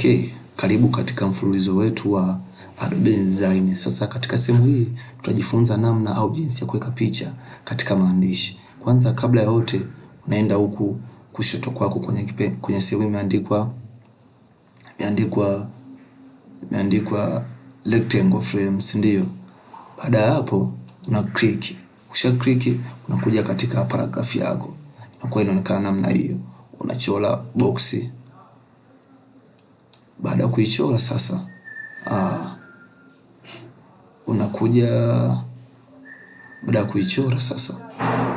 Okay, karibu katika mfululizo wetu wa Adobe InDesign. Sasa katika sehemu hii tutajifunza namna au jinsi ya kuweka picha katika maandishi. Kwanza kabla ya yote unaenda huku kushoto kwako kwenye sehemu imeandikwa rectangle frames, ndio. Baada ya hapo una click. Ukisha click unakuja katika paragraph yako. Inakuwa inaonekana namna hiyo. Unachora boxi. Baada ya kuichora sasa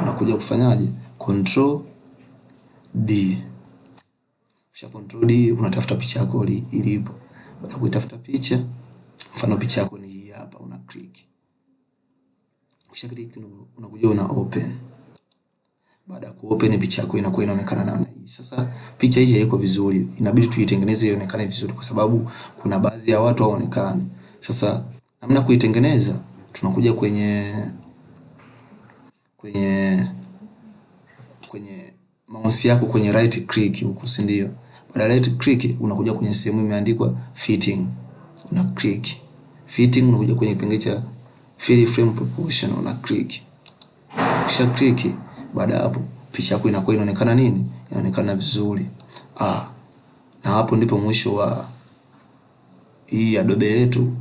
unakuja kufanyaje? Control D. Kisha Control D unatafuta picha yako ilipo. Baada ya kuitafuta picha, mfano picha yako ni hii hapa, una click. Kisha click unakuja una open. Baada ya kuopen picha yako inakuwa inaonekana namna hii. Sasa picha hii haiko vizuri. Inabidi tuitengeneze ionekane vizuri kwa sababu kuna baadhi ya watu hawaonekani. Sasa namna kuitengeneza, tunakuja kwenye mouse yako kwenye right click huko, si ndio? Baada ya right click unakuja kwenye sehemu imeandikwa fitting. Una click. Fitting unakuja kwenye kipengele cha fill frame proportion, una click. Kisha click, baada hapo picha yako inakuwa inaonekana nini? Inaonekana vizuri. Na hapo ndipo mwisho wa hii Adobe yetu.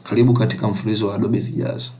Karibu katika mfululizo wa Adobe zijazo.